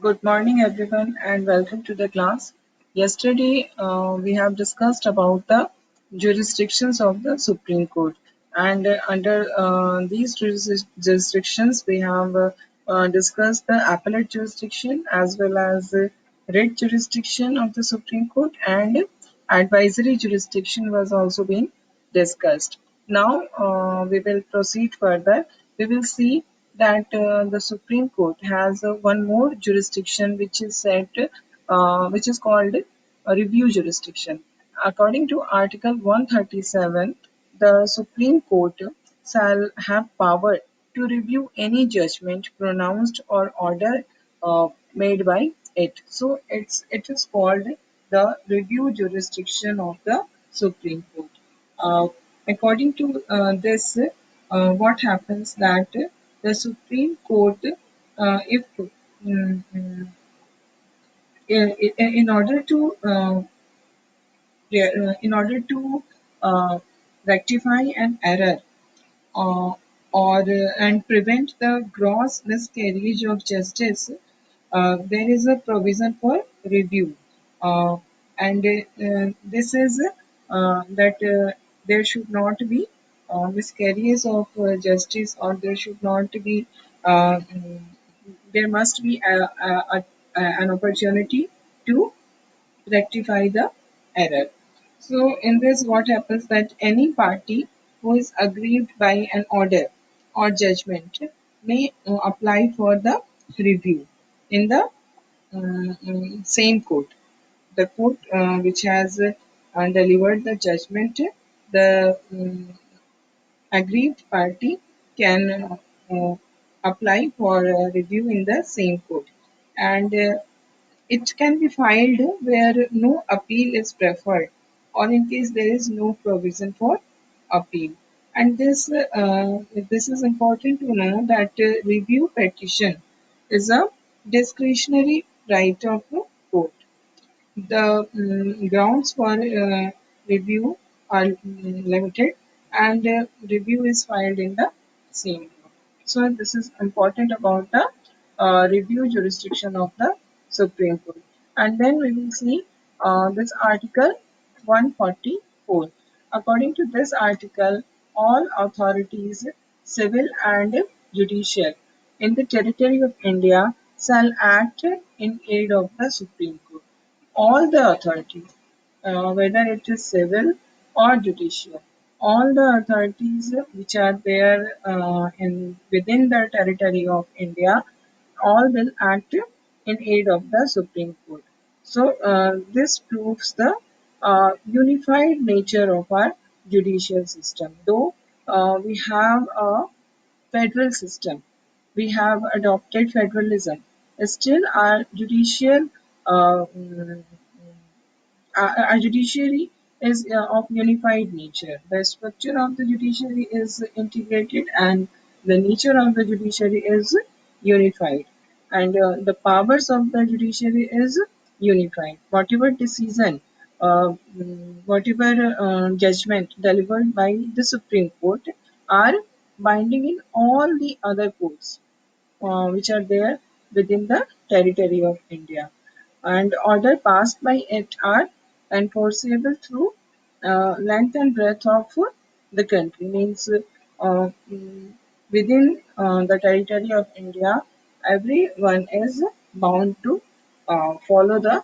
Good morning, everyone, and welcome to the class. Yesterday, we have discussed about the jurisdictions of the Supreme Court, and under these jurisdictions, we have discussed the appellate jurisdiction as well as the writ jurisdiction of the Supreme Court, and advisory jurisdiction was also being discussed. Now, we will proceed further. We will see that the Supreme Court has one more jurisdiction which is called a review jurisdiction. According to Article 137, the Supreme Court shall have power to review any judgment pronounced or order made by it. So it is called the review jurisdiction of the Supreme Court. Uh, According to this, what happens that the Supreme Court, if mm, mm, in order to in order to uh, rectify an error uh, or and prevent the gross miscarriage of justice, there is a provision for review, and this is that there should not be miscarriage of justice, or there should not be there must be an opportunity to rectify the error. So in this, what happens that any party who is aggrieved by an order or judgment may apply for the review in the same court. The court which has delivered the judgment, the aggrieved party can apply for review in the same court, and it can be filed where no appeal is preferred, or in case there is no provision for appeal. And this is important to know that review petition is a discretionary right of the court. The grounds for review are limited, and review is filed in the same court. So this is important about the review jurisdiction of the Supreme Court. And then we will see this Article 144. According to this article, all authorities, civil and judicial, in the territory of India shall act in aid of the Supreme Court. All the authorities, whether it is civil or judicial, all the authorities which are there in within the territory of India, all will act in aid of the Supreme Court. So this proves the unified nature of our judicial system. Though we have a federal system, we have adopted federalism. Still, our judiciary is of unified nature. The structure of the judiciary is integrated, and the nature of the judiciary is unified, and the powers of the judiciary is unified. Whatever decision, whatever judgment delivered by the Supreme Court are binding in all the other courts which are there within the territory of India, and order passed by it are enforceable through length and breadth of the country. Means within the territory of India, everyone is bound to follow the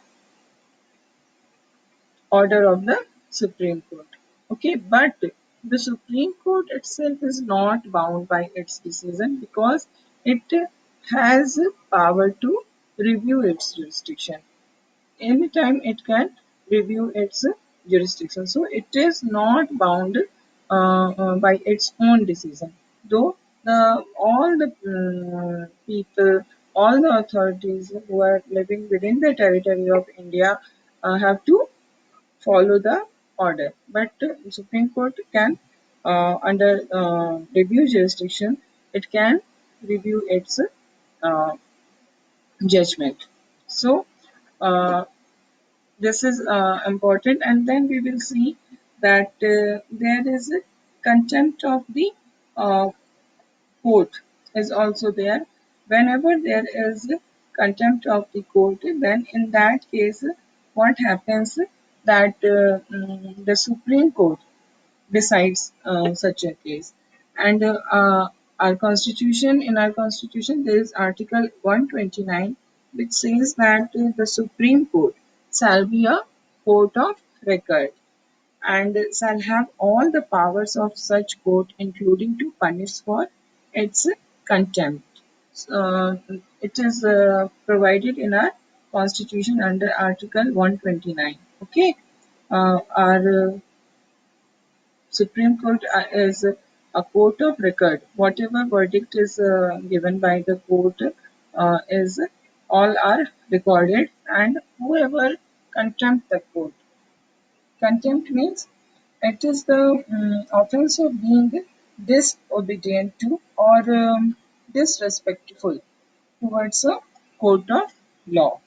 order of the Supreme Court. Okay, but the Supreme Court itself is not bound by its decision because it has power to review its jurisdiction. Anytime it can review its jurisdiction. So it is not bound by its own decision. Though all the people, all the authorities who are living within the territory of India have to follow the order. But Supreme Court can, under review jurisdiction, it can review its uh, judgment. So uh, this is important, and then we will see that there is a contempt of the uh, court is also there. Whenever there is contempt of the court, then in that case, what happens that the Supreme Court decides such a case. And our constitution, there is Article 129, which says that the Supreme Court shall be a court of record and shall have all the powers of such court, including to punish for its contempt. Uh, it is provided in our constitution under Article 129. Okay, our Supreme Court is a court of record. Whatever verdict is given by the court is all are recorded, and whoever contempt the court. Contempt means it is the offense of being disobedient to or disrespectful towards a court of law.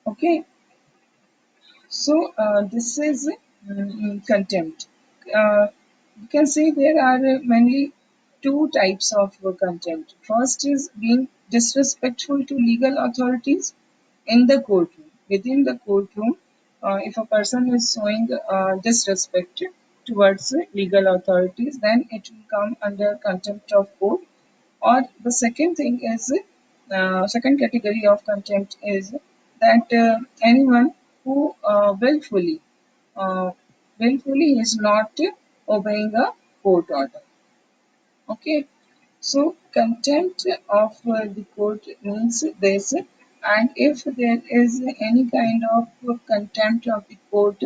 Okay, so this is contempt. You can say there are mainly two types of contempt. First is being disrespectful to legal authorities in the courtroom. Within the courtroom, if a person is showing disrespect towards legal authorities, then it will come under contempt of court. Or the second thing is, second category of contempt is that anyone who uh, willfully is not obeying a court order. Okay, so contempt of the court means this, and if there is any kind of contempt of the court,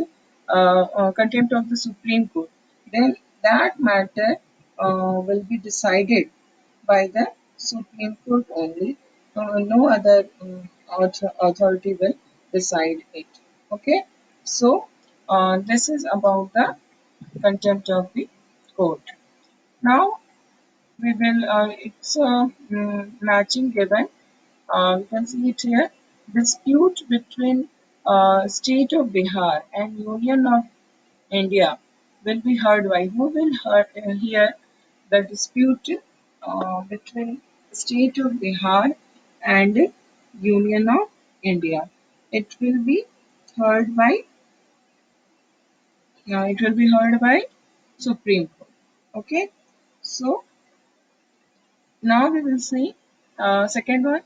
contempt of the Supreme Court, then that matter will be decided by the Supreme Court only. No other authority will decide it. Okay, so this is about the contempt of the court. Now we will it's a matching given. You can see it here. Dispute between state of Bihar and Union of India will be heard by who will hear the dispute between state of Bihar and Union of India. It will be heard by Supreme Court. Okay, so now we will see second one,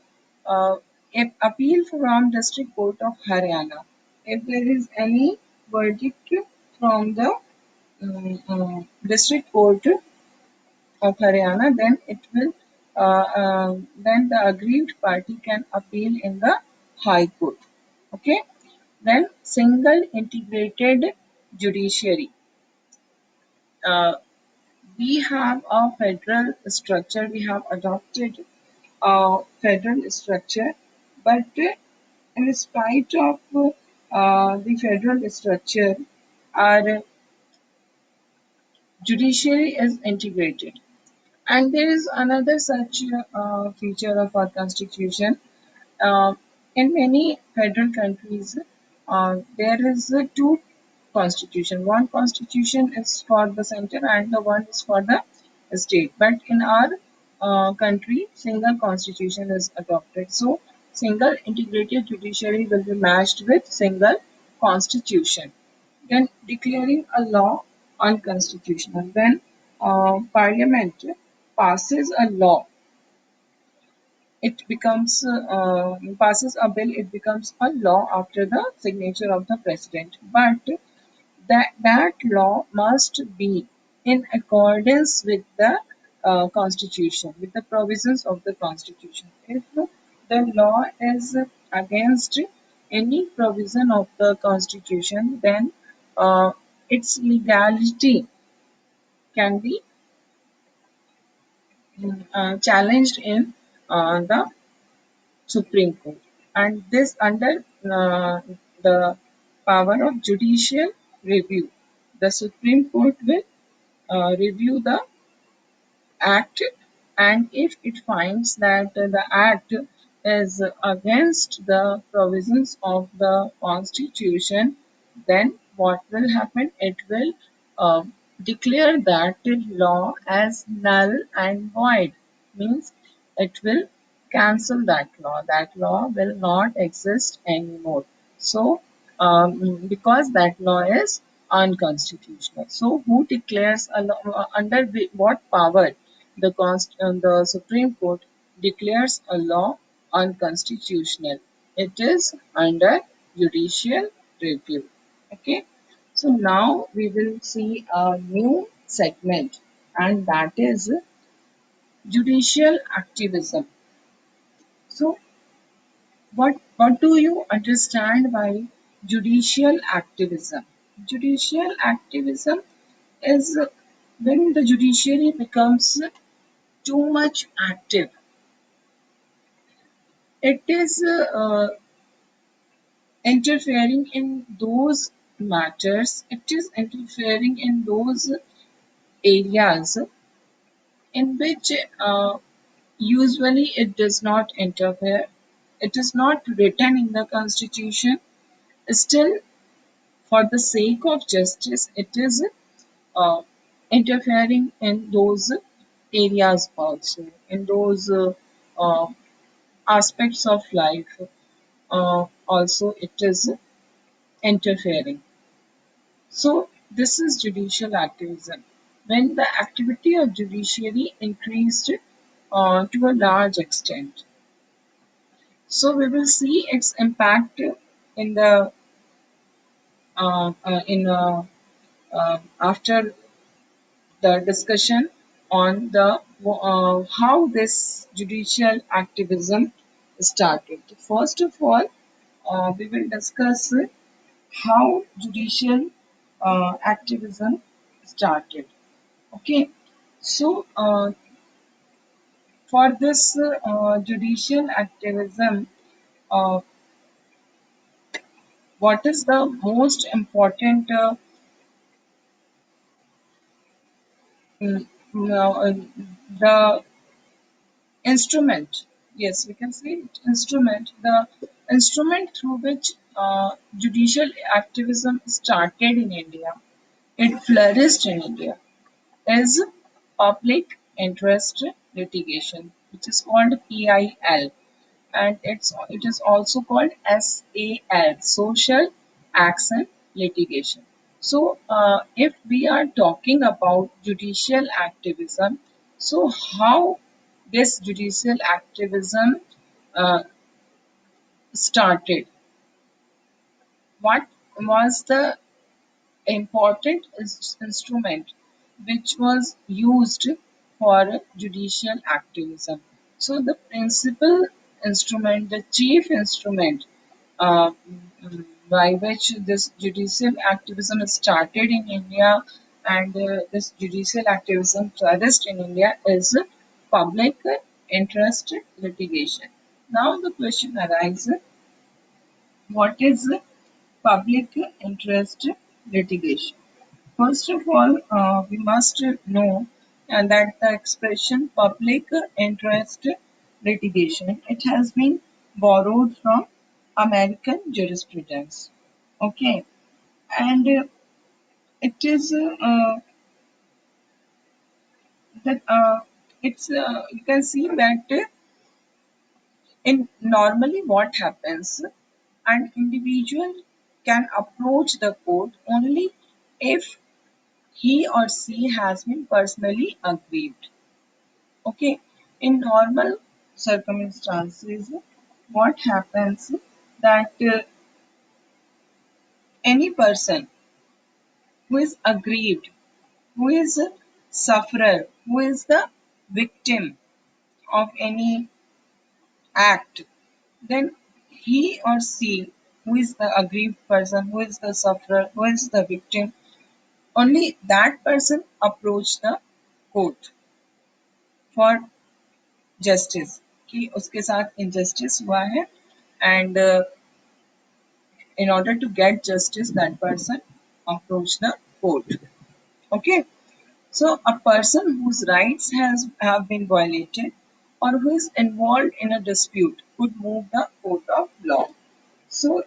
if appeal from District Court of Haryana. If there is any verdict from the District Court of Haryana, then it will then the aggrieved party can appeal in the High Court. Okay. Then single integrated judiciary. Uh, we have a federal structure. We have adopted federal structure, but in spite of the federal structure, our judiciary is integrated. And there is another such feature of our constitution. Uh, in many federal countries, there is two constitution. One constitution is for the center and the one is for the state. But in our country, single constitution is adopted. So, single integrated judiciary will be matched with single constitution. Then declaring a law unconstitutional. When Parliament passes a law, it becomes passes a bill, it becomes a law after the signature of the president. But that law must be in accordance with the constitution, with the provisions of the constitution. If the law is against any provision of the constitution, then its legality can be challenged in the Supreme Court, and this under the power of judicial review. The Supreme Court will review the act, and if it finds that the act is against the provisions of the Constitution, then what will happen? It will declare that law as null and void. Means it will cancel that law. That law will not exist anymore. So, because that law is unconstitutional. So, who declares a law, under what power the Supreme Court declares a law unconstitutional? It is under judicial review. Okay. So now we will see a new segment, and that is judicial activism. So what do you understand by judicial activism? Judicial activism is when the judiciary becomes too much active. It is interfering in those matters. It is interfering in those areas in which usually it does not interfere. It is not written in the constitution. Still, for the sake of justice, it is uh, interfering in those areas also, in those uh, aspects of life. Also, it is interfering. So, this is judicial activism. When the activity of judiciary increased to a large extent. So we will see its impact in the in after the discussion on the how this judicial activism started. First of all, we will discuss how judicial activism started. Okay, so for this judicial activism, uh, what is the most important now, the instrument? Yes, we can say it, instrument. The instrument through which judicial activism started in India, it flourished in India, is public interest litigation, which is called PIL, and it is also called SAL, social action litigation. So, if we are talking about judicial activism, so how this judicial activism uh, started? What was the important instrument which was used for judicial activism? So, the principal instrument, the chief instrument by which this judicial activism started in India and this judicial activism flourished in India is public interest litigation. Now, the question arises, what is public interest litigation? First of all, we must know that the expression public interest litigation, it has been borrowed from American jurisprudence. Okay, and it is that it's you can see that in normally what happens, an individual can approach the court only if he or she has been personally aggrieved. Okay, in normal circumstances, what happens that any person who is aggrieved, who is a sufferer, who is the victim of any act, then he or she, who is the aggrieved person, who is the sufferer, who is the victim, only that person approach the court for justice कि उसके साथ injustice हुआ है and in order to get justice that person approach the court. Okay, so a person whose rights has have been violated or who is involved in a dispute could move the court of law. So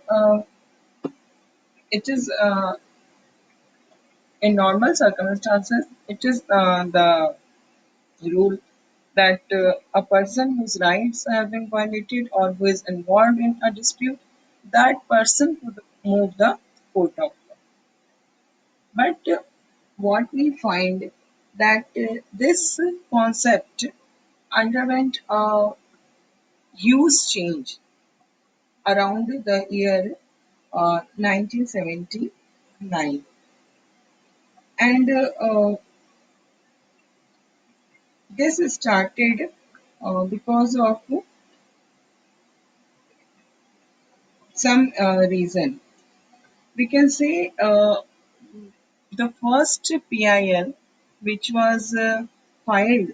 it is in normal circumstances it is the rule that a person whose rights have been violated or who is involved in a dispute, that person could move the court of law. But what we find that this concept underwent a huge change around the year 1979, and this started because of some reason. We can say the first PIL, which was filed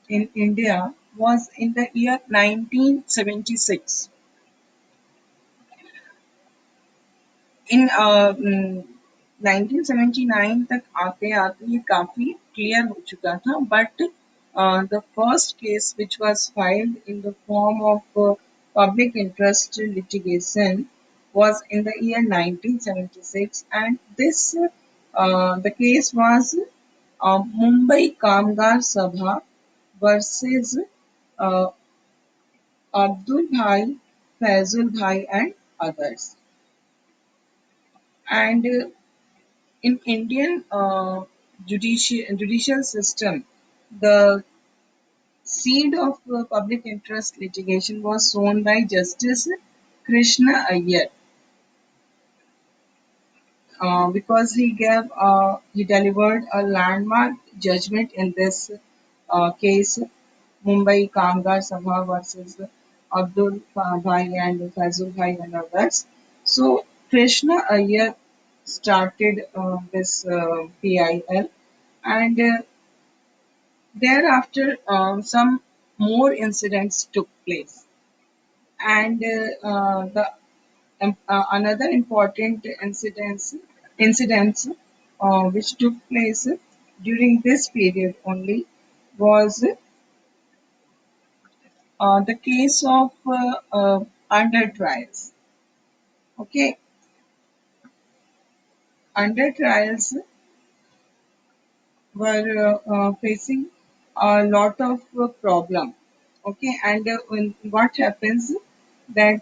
in India, was in the year 1976. In 1979 तक आते आते ये काफी clear हो चुका था, but the first case which was filed in the form of public interest litigation was in the year 1976, and this the case was Mumbai Kamgar Sabha versus uh, Abdul Bhai, Faizul Bhai and others. And in Indian judicial system, the seed of public interest litigation was sown by Justice Krishna Iyer, because he delivered a landmark judgment in this case, Mumbai Kamgar Sabha versus Abdul Bhai and Fazul Bhai and others. So Krishna Iyer started this PIL, and thereafter some more incidents took place, and another important incidents which took place during this period only was the case of under trials. Okay, under trials were facing a lot of problem. Okay, and what happens that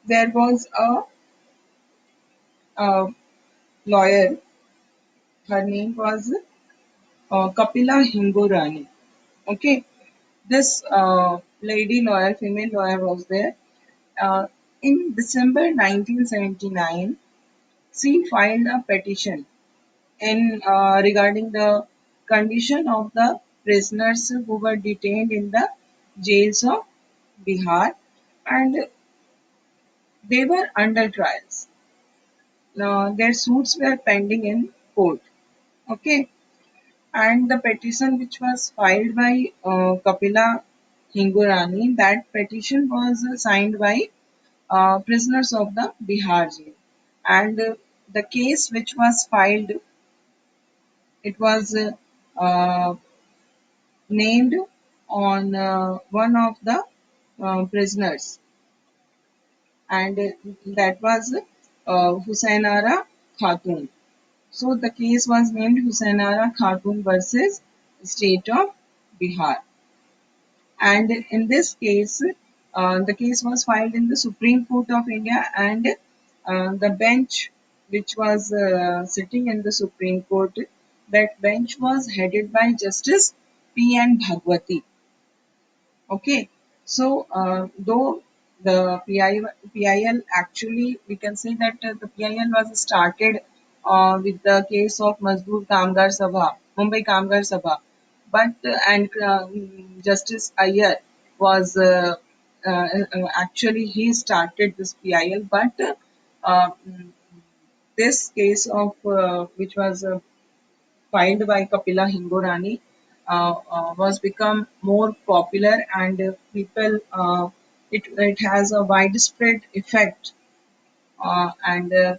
there was a lawyer. Her name was Kapila Hingorani. Okay, this lady lawyer, female lawyer, was there. Uh, in December 1979, she filed a petition in regarding the condition of the prisoners who were detained in the jails of Bihar, and they were under trials. Their suits were pending in court. Okay, and the petition which was filed by Kapila Hingorani, that petition was signed by prisoners of the Bihar jail. And the case which was filed, it was uh, named on one of the prisoners, and that was Husainara Khatun. So the case was named Husainara Khatun versus State of Bihar. And in this case, the case was filed in the Supreme Court of India, and the bench which was sitting in the Supreme Court, that bench was headed by Justice P. N. Bhagwati. Okay, so though the PIL actually, we can say that the PIL was started with the case of Mazdoor Kamgar Sabha, Mumbai Kamgar Sabha, but and Justice Iyer was actually he started this PIL, but this case of which was filed by Kapila Hingorani was become more popular, and people it has a widespread effect, and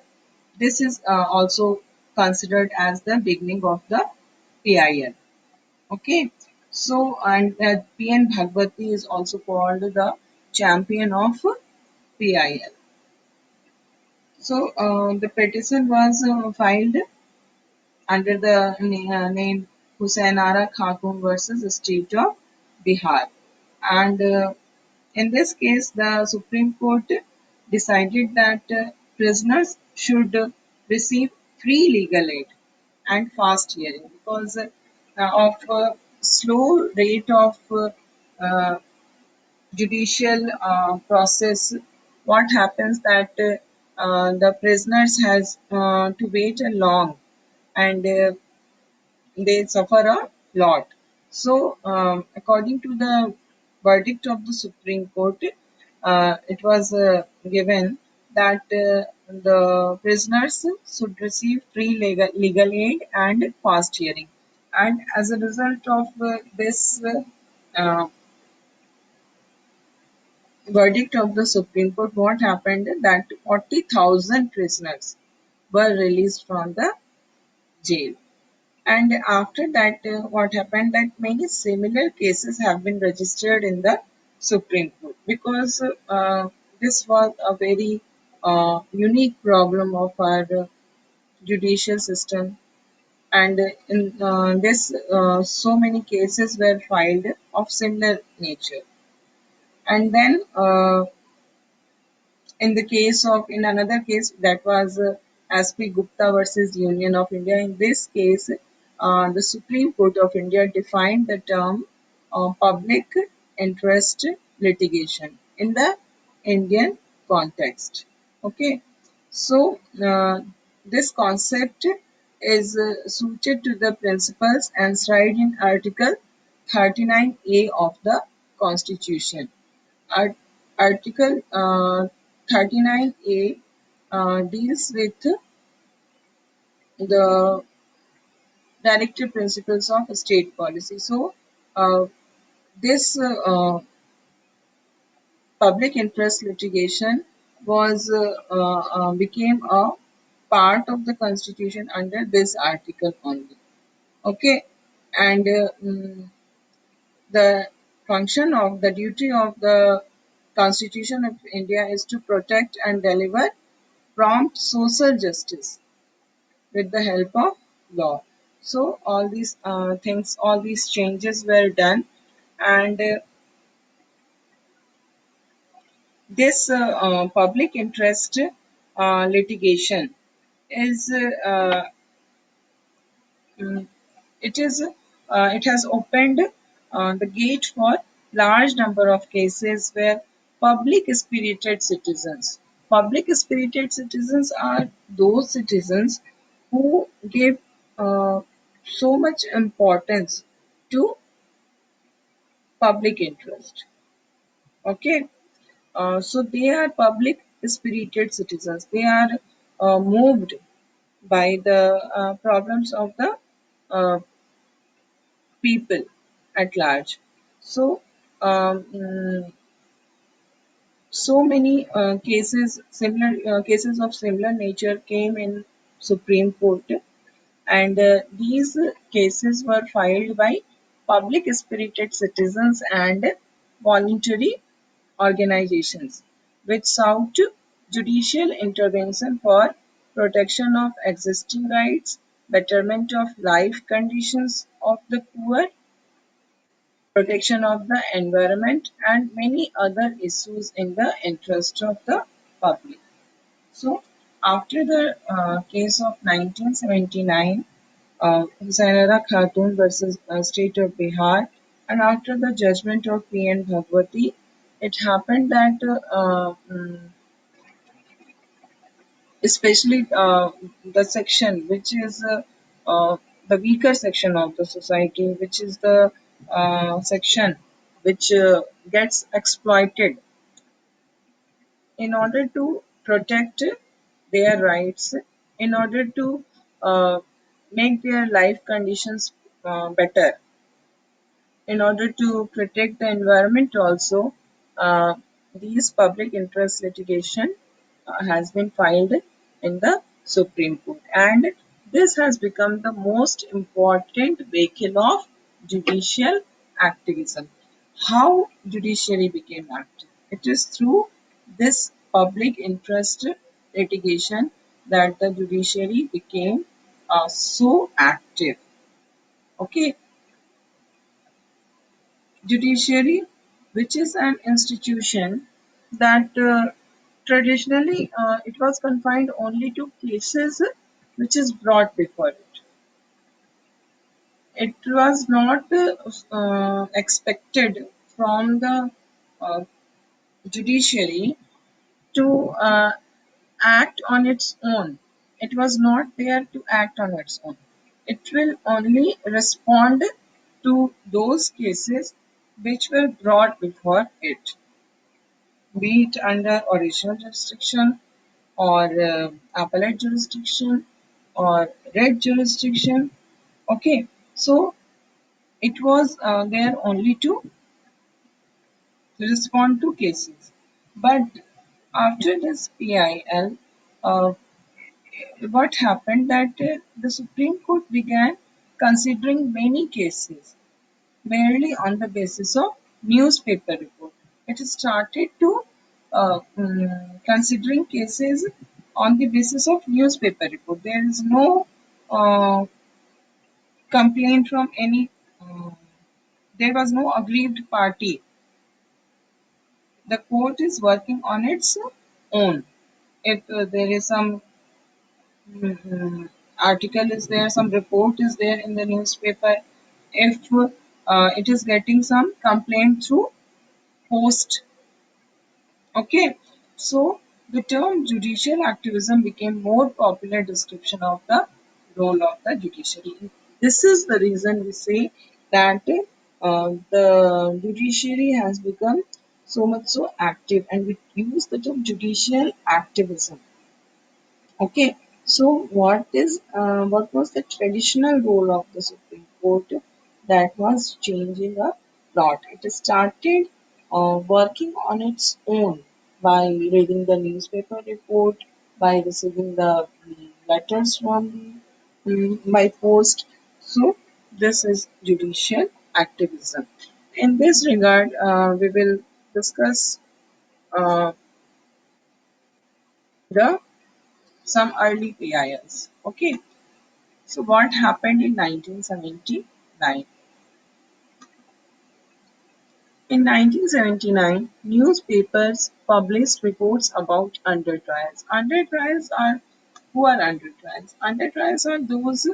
this is also considered as the beginning of the PIL. Okay, so and PN Bhagwati is also called the champion of PIL. So the petition was filed under the name Husainara Khatun versus the State of Bihar. And in this case, the Supreme Court decided that prisoners should receive free legal aid and fast hearing because of slow rate of uh, judicial process. What happens that the prisoners has to wait a long and they suffer a lot. So, according to the verdict of the Supreme Court, it was given that the prisoners should receive free legal aid and fast hearing. And as a result of this uh, verdict of the Supreme Court, what happened that 40,000 prisoners were released from the jail. And after that, what happened that many similar cases have been registered in the Supreme Court because this was a very unique problem of our judicial system. And in this, so many cases were filed of similar nature. And then in another case that was SP Gupta versus Union of India. In this case, the Supreme Court of India defined the term public interest litigation in the Indian context. Okay, so this concept is suited to the principles enshrined in Article 39A of the Constitution. Art- Article 39A deals with the directive principles of state policy. So, this public interest litigation was became a part of the constitution under this article only. Okay, and the function of the duty of the Constitution of India is to protect and deliver prompt social justice with the help of law. So all these things, all these changes were done, and this public interest litigation is mm, it has opened the gate for large number of cases where public spirited citizens are those citizens who give so much importance to public interest. Okay, so they are public spirited citizens. They are moved by the problems of the uh, people at large. So, so many cases of similar nature came in Supreme Court, and these cases were filed by public spirited citizens and voluntary organizations, which sought judicial intervention for protection of existing rights, betterment of life conditions of the poor, protection of the environment, and many other issues in the interest of the public. So, after the case of 1979, Husainara Khatun versus State of Bihar, and after the judgment of P.N. Bhagwati, it happened that especially the section which is the weaker section of the society, which is the section which gets exploited in order to protect their rights, in order to uh, make their life conditions better, in order to protect the environment also, uh, these public interest litigation has been filed in the Supreme Court, and this has become the most important vehicle of judicial activism. How judiciary became active? It is through this public interest litigation that the judiciary became so active. Okay, judiciary, which is an institution that traditionally it was confined only to cases which is brought before it. It was not expected from the uh, judiciary to act on its own. It was not there to act on its own. It will only respond to those cases which were brought before it, be it under original jurisdiction or appellate jurisdiction or red jurisdiction. Okay, so it was there only to respond to cases. But after this PIL, what happened that the Supreme Court began considering many cases merely on the basis of newspaper report. It started to considering cases on the basis of newspaper report. There is no uh, complaint from any. There was no aggrieved party. The court is working on its own. If there is some article is there, some report is there in the newspaper, if it is getting some complaint through post. Okay, so the term judicial activism became more popular description of the role of the judiciary. This is the reason we say that the judiciary has become so much so active, and we use the term judicial activism. Okay, so what was the traditional role of the Supreme Court that was changing a lot? It started working on its own by reading the newspaper report, by receiving the letters from by post. So this is judicial activism. In this regard, we will discuss uh, the some early PILs. Okay. So what happened in 1979? In 1979, newspapers published reports about under trials. Under trials are who are under trials? Under trials are those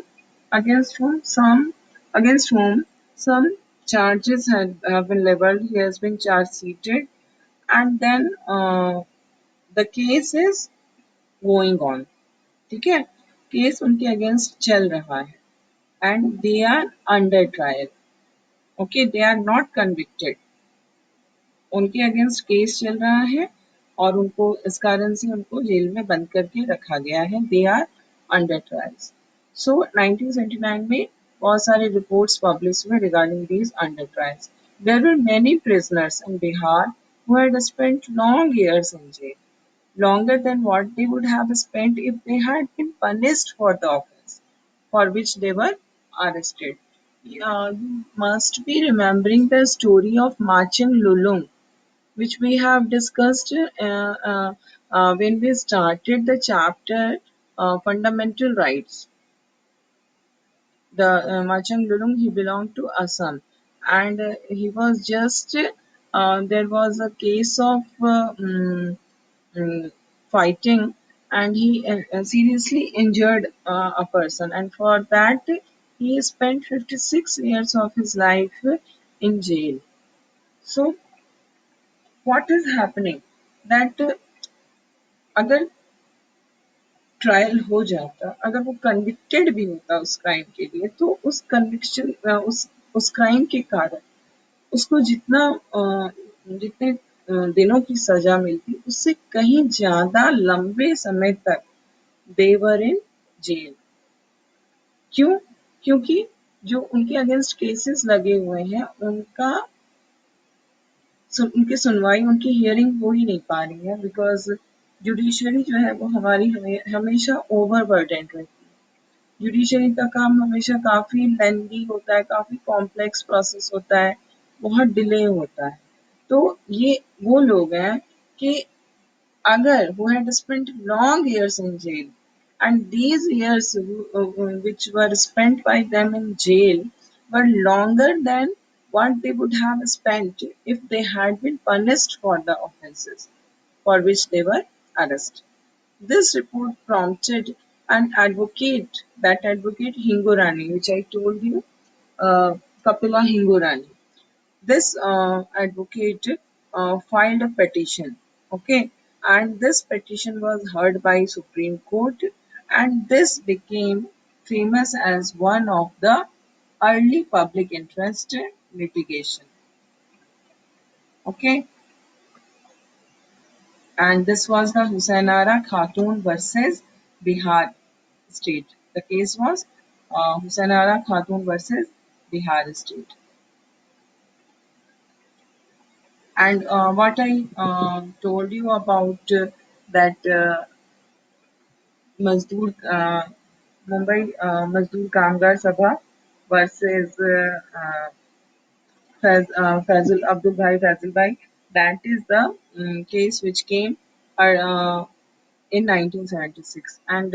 against whom some against whom some charges have been leveled. He has been charge seated, and then the case is going on. ठीक है? Case उनके against चल रहा है and they are under trial. Okay, they are not convicted. उनके against case चल रहा है और उनको इस कारण से उनको जेल में बंद करके रखा गया है. They are under trials. So 1979 में बहुत सारे रिपोर्ट्स पब्लिश हुए regarding these under trials. There were many prisoners in Bihar who had spent long years in jail, longer than what they would have spent if they had been punished for the offense for which they were arrested. You must be remembering the story of Machin Lulung, which we have discussed when we started the chapter Fundamental Rights. The Machang Lulung, he belonged to Assam, and he was just there was a case of mm, fighting, and he seriously injured a person, and for that he spent 56 years of his life in jail. So what is happening that अगर trial हो जाता, अगर वो convicted भी होता उस crime के लिए, तो उस कन्विक्शन उस क्राइम के कारण उसको जितने दिनों की सजा मिलती उससे कहीं ज्यादा लंबे समय तक देवर इन जेल. क्यों? क्योंकि जो उनके अगेंस्ट केसेस लगे हुए हैं उनकी सुनवाई, उनकी हियरिंग हो ही नहीं पा रही है, बिकॉज जुडिशरी जो है वो हमारी हमेशा ओवर बर्डन रहती है. जुडिशरी का काम हमेशा काफ़ी लेंदी होता है, काफ़ी कॉम्प्लेक्स प्रोसेस होता है, बहुत डिले होता है. तो ये वो लोग हैं कि अगर who had spent long years in jail, and these years which were spent by them in jail were longer than what they would have spent if they had been punished for the offences for which they were arrested. This report prompted an advocate, that advocate Hingorani, which I told you, Kapila Hingorani. This advocate filed a petition, okay, and this petition was heard by Supreme Court, and this became famous as one of the early public interest litigation, okay, and this was the Husainara Khatun versus Bihar state. The case was Husainara Khatun versus Bihar state. And what I told you about that Mazdoor Mumbai Mazdoor Kamgar Sabha versus Fazil Abdul Bhai Fazil Bhai. That is the case which came uh, in 1976, and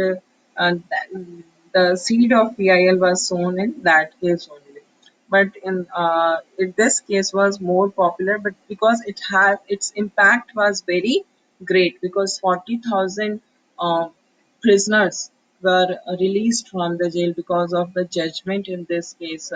the seed of PIL was sown in that case only. But in this case was more popular, but because it had its impact was very great, because 40,000 uh, prisoners were released from the jail because of the judgment in this case.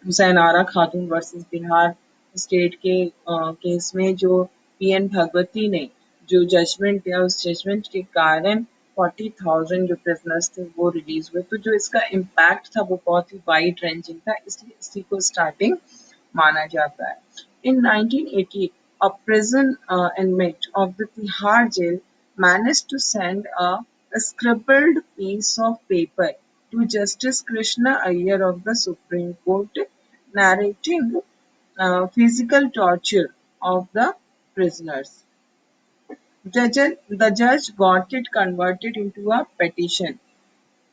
Hussain Khatoon versus Bihar state के case में जो PN Bhagwati ने जो judgement दिया, उस judgement के कारण 40,000 जो प्रिजनर्स थे वो रिलीज हुए, तो जो इसका इम्पैक्ट था वो बहुत ही वाइड रेंजिंग था, इसलिए इसी को स्टार्टिंग माना जाता है. In 1980, a prison inmate of the Tihar jail managed to send a scribbled piece of paper to Justice Krishna Iyer of the Supreme Court, narrating physical torture of the prisoners. The judge got it converted into a petition,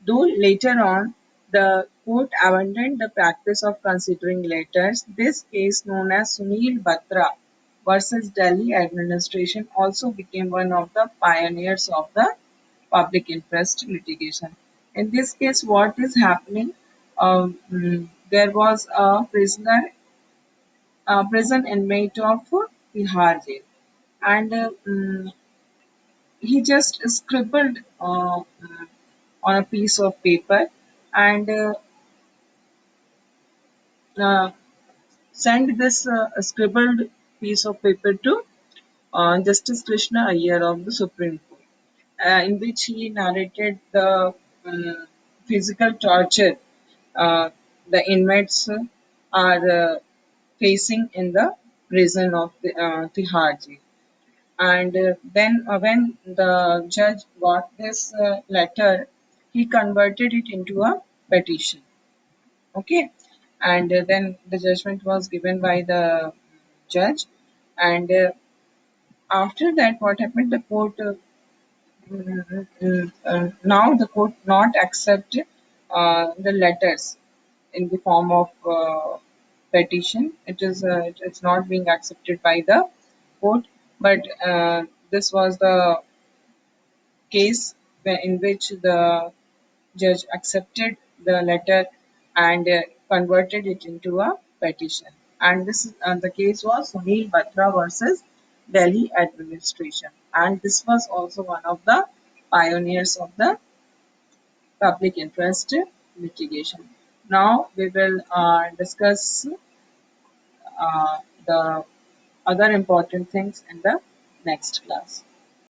though later on the court abandoned the practice of considering letters. This case, known as Sunil Batra versus Delhi administration, also became one of the pioneers of the public interest litigation. In this case, what is happening? There was a prison inmate of Tihar jail, and he just scribbled on a piece of paper and uh, sent this scribbled piece of paper to Justice Krishna Iyer of the Supreme Court, in which he narrated the physical torture the inmates are facing in the prison of the Tihar jail. And then, when the judge got this letter, he converted it into a petition. Okay, and then the judgment was given by the judge, and after that, what happened? The court now the court not accept the letters in the form of petition. It's not being accepted by the court, but this was the case in which the judge accepted the letter and converted it into a petition. And the case was Sunil Batra versus Delhi administration. And this was also one of the pioneers of the public interest litigation. Now we will discuss the other important things in the next class.